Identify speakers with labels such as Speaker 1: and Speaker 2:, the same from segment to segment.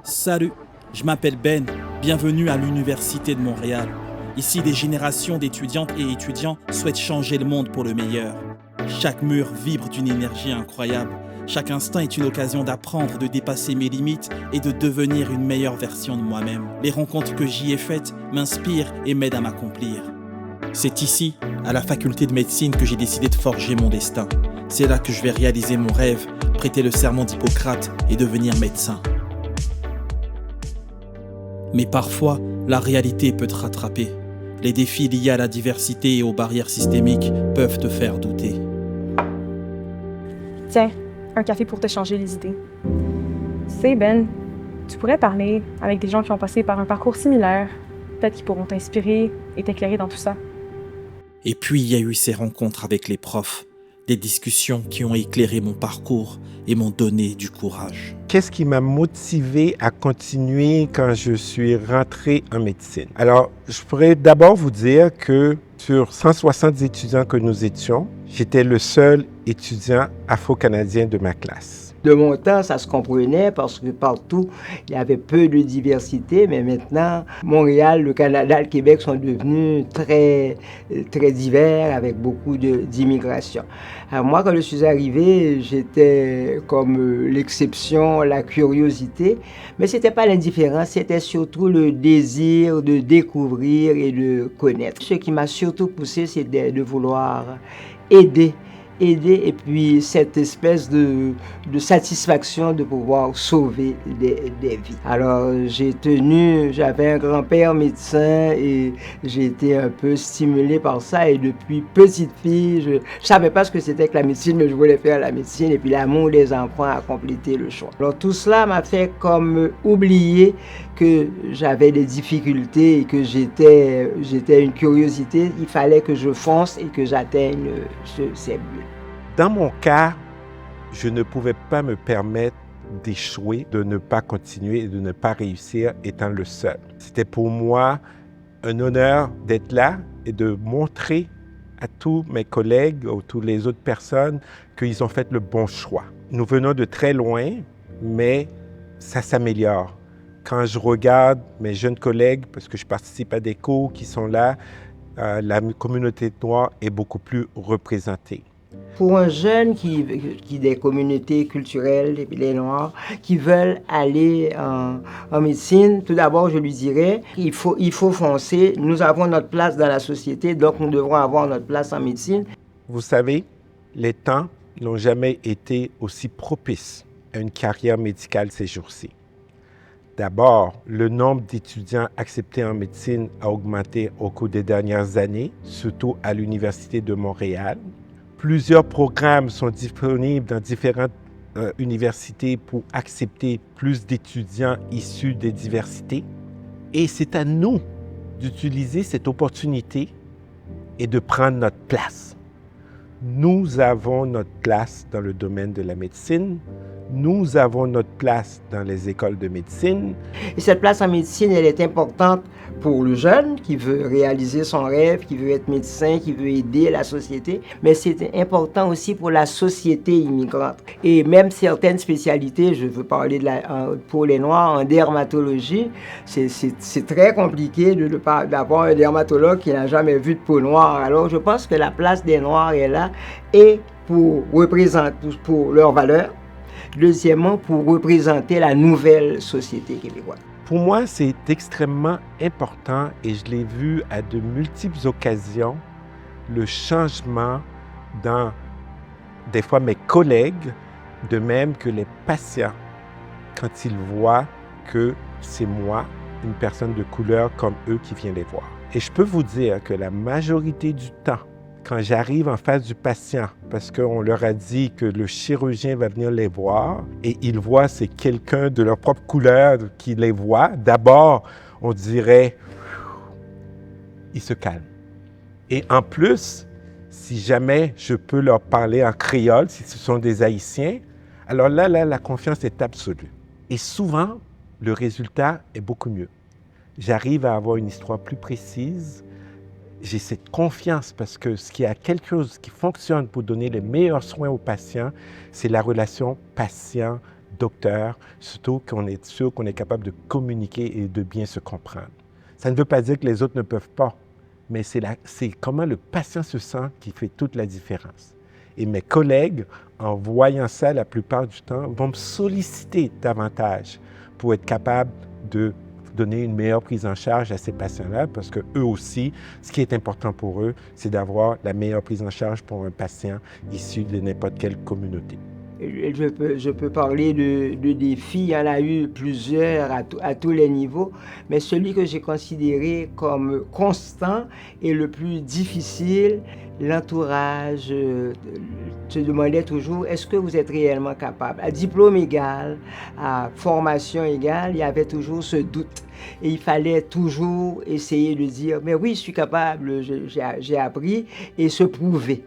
Speaker 1: Salut, je m'appelle Ben, bienvenue à l'Université de Montréal. Ici, des générations d'étudiantes et étudiants souhaitent changer le monde pour le meilleur. Chaque mur vibre d'une énergie incroyable. Chaque instant est une occasion d'apprendre, de dépasser mes limites et de devenir une meilleure version de moi-même. Les rencontres que j'y ai faites m'inspirent et m'aident à m'accomplir. C'est ici, à la faculté de médecine, que j'ai décidé de forger mon destin. C'est là que je vais réaliser mon rêve, prêter le serment d'Hippocrate et devenir médecin. Mais parfois, la réalité peut te rattraper. Les défis liés à la diversité et aux barrières systémiques peuvent te faire douter.
Speaker 2: Tiens, un café pour te changer les idées. Tu sais, Ben, tu pourrais parler avec des gens qui ont passé par un parcours similaire. Peut-être qu'ils pourront t'inspirer et t'éclairer dans tout ça.
Speaker 1: Et puis, il y a eu ces rencontres avec les profs, des discussions qui ont éclairé mon parcours et m'ont donné du courage.
Speaker 3: Qu'est-ce qui m'a motivé à continuer quand je suis rentré en médecine? Alors, je pourrais d'abord vous dire que sur 160 étudiants que nous étions, j'étais le seul étudiant afro-canadien de ma classe.
Speaker 4: De mon temps, ça se comprenait parce que partout, il y avait peu de diversité, mais maintenant, Montréal, le Canada, le Québec sont devenus très divers avec beaucoup d'immigration. Alors moi, quand je suis arrivé, j'étais comme l'exception, la curiosité, mais ce n'était pas l'indifférence, c'était surtout le désir de découvrir et de connaître. Ce qui m'a surtout poussé, c'est de vouloir aider et puis cette espèce de satisfaction de pouvoir sauver des vies. Alors j'avais un grand-père médecin et j'ai été un peu stimulé par ça et depuis petite fille, je savais pas ce que c'était que la médecine, mais je voulais faire la médecine et puis l'amour des enfants a complété le choix. Alors tout cela m'a fait comme oublier que j'avais des difficultés et que j'étais une curiosité. Il fallait que je fonce et que j'atteigne ces buts.
Speaker 3: Dans mon cas, je ne pouvais pas me permettre d'échouer, de ne pas continuer et de ne pas réussir étant le seul. C'était pour moi un honneur d'être là et de montrer à tous mes collègues ou toutes les autres personnes qu'ils ont fait le bon choix. Nous venons de très loin, mais ça s'améliore. Quand je regarde mes jeunes collègues, parce que je participe à des cours qui sont là, la communauté noire est beaucoup plus représentée.
Speaker 4: Pour un jeune qui des communautés culturelles, et les Noirs, qui veulent aller en médecine, tout d'abord, je lui dirais qu'il faut foncer. Nous avons notre place dans la société, donc nous devrons avoir notre place en médecine.
Speaker 3: Vous savez, les temps n'ont jamais été aussi propices à une carrière médicale ces jours-ci. D'abord, le nombre d'étudiants acceptés en médecine a augmenté au cours des dernières années, surtout à l'Université de Montréal. Plusieurs programmes sont disponibles dans différentes universités pour accepter plus d'étudiants issus des diversités. Et c'est à nous d'utiliser cette opportunité et de prendre notre place. Nous avons notre place dans le domaine de la médecine. Nous avons notre place dans les écoles de médecine.
Speaker 4: Et cette place en médecine, elle est importante pour le jeune qui veut réaliser son rêve, qui veut être médecin, qui veut aider la société, mais c'est important aussi pour la société immigrante. Et même certaines spécialités, je veux parler pour les Noirs, en dermatologie, c'est très compliqué d'avoir un dermatologue qui n'a jamais vu de peau noire. Alors je pense que la place des Noirs est là, et pour leurs valeurs. Deuxièmement, pour représenter la nouvelle société québécoise.
Speaker 3: Pour moi, c'est extrêmement important et je l'ai vu à de multiples occasions, le changement dans, des fois, mes collègues, de même que les patients, quand ils voient que c'est moi, une personne de couleur comme eux, qui vient les voir. Et je peux vous dire que la majorité du temps, quand j'arrive en face du patient, parce qu'on leur a dit que le chirurgien va venir les voir et ils voient c'est quelqu'un de leur propre couleur qui les voit, d'abord, on dirait, ils se calment. Et en plus, si jamais je peux leur parler en créole, si ce sont des Haïtiens, alors là, la confiance est absolue. Et souvent, le résultat est beaucoup mieux. J'arrive à avoir une histoire plus précise. J'ai cette confiance parce que s'il y a quelque chose qui fonctionne pour donner les meilleurs soins aux patients, c'est la relation patient docteur, surtout qu'on est sûr qu'on est capable de communiquer et de bien se comprendre. Ça ne veut pas dire que les autres ne peuvent pas, mais c'est comment le patient se sent qui fait toute la différence. Et mes collègues, en voyant ça la plupart du temps, vont me solliciter davantage pour être capable de donner une meilleure prise en charge à ces patients-là, parce que eux aussi, ce qui est important pour eux, c'est d'avoir la meilleure prise en charge pour un patient issu de n'importe quelle communauté.
Speaker 4: Je peux parler de défis, il y en a eu plusieurs à tous les niveaux, mais celui que j'ai considéré comme constant et le plus difficile, l'entourage se demandait toujours, est-ce que vous êtes réellement capable? À diplôme égal, à formation égale, il y avait toujours ce doute. Et il fallait toujours essayer de dire, mais oui, je suis capable, j'ai appris, et se prouver.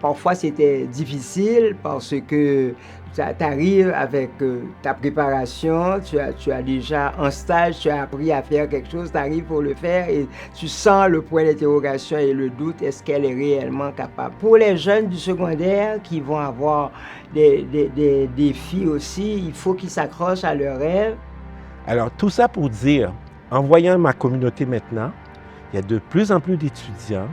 Speaker 4: Parfois, c'était difficile parce que tu arrives avec ta préparation, tu as déjà un stage, tu as appris à faire quelque chose, tu arrives pour le faire et tu sens le point d'interrogation et le doute, est-ce qu'elle est réellement capable? Pour les jeunes du secondaire qui vont avoir des défis aussi, il faut qu'ils s'accrochent à leurs rêves.
Speaker 3: Alors, tout ça pour dire, en voyant ma communauté maintenant, il y a de plus en plus d'étudiants.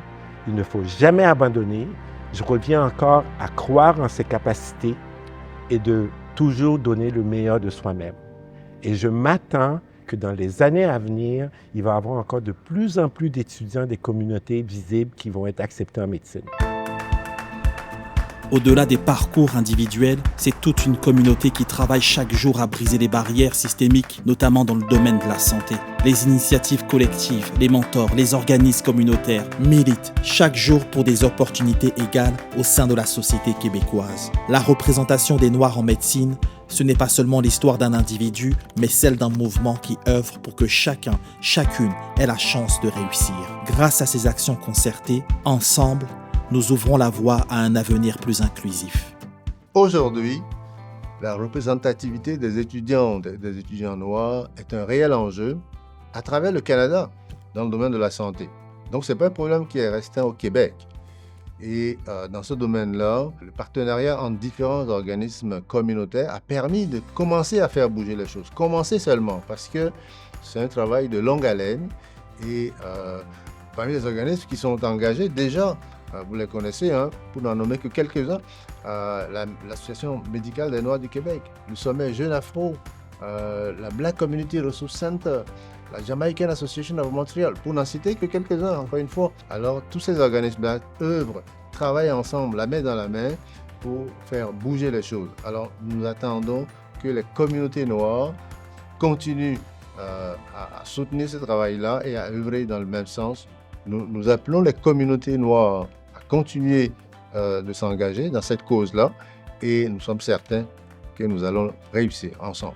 Speaker 3: Il ne faut jamais abandonner. Je reviens encore à croire en ses capacités et de toujours donner le meilleur de soi-même. Et je m'attends que dans les années à venir, il va y avoir encore de plus en plus d'étudiants des communautés visibles qui vont être acceptés en médecine.
Speaker 1: Au-delà des parcours individuels, c'est toute une communauté qui travaille chaque jour à briser les barrières systémiques, notamment dans le domaine de la santé. Les initiatives collectives, les mentors, les organismes communautaires militent chaque jour pour des opportunités égales au sein de la société québécoise. La représentation des Noirs en médecine, ce n'est pas seulement l'histoire d'un individu, mais celle d'un mouvement qui œuvre pour que chacun, chacune ait la chance de réussir. Grâce à ces actions concertées, ensemble, nous ouvrons la voie à un avenir plus inclusif.
Speaker 5: Aujourd'hui, la représentativité des étudiants noirs est un réel enjeu à travers le Canada dans le domaine de la santé. Donc, ce n'est pas un problème qui est restreint au Québec. Et dans ce domaine-là, le partenariat entre différents organismes communautaires a permis de commencer à faire bouger les choses. Commencer seulement, parce que c'est un travail de longue haleine. Et parmi les organismes qui sont engagés, déjà, vous les connaissez, hein, pour n'en nommer que quelques-uns, l'Association médicale des Noirs du Québec, le Sommet Jeune Afro, la Black Community Resource Center, la Jamaican Association of Montreal, pour n'en citer que quelques-uns, encore une fois. Alors, tous ces organismes-là œuvrent, travaillent ensemble, la main dans la main, pour faire bouger les choses. Alors, nous attendons que les communautés noires continuent à soutenir ce travail-là et à œuvrer dans le même sens. Nous appelons les communautés noires à continuer de s'engager dans cette cause-là et nous sommes certains que nous allons réussir ensemble.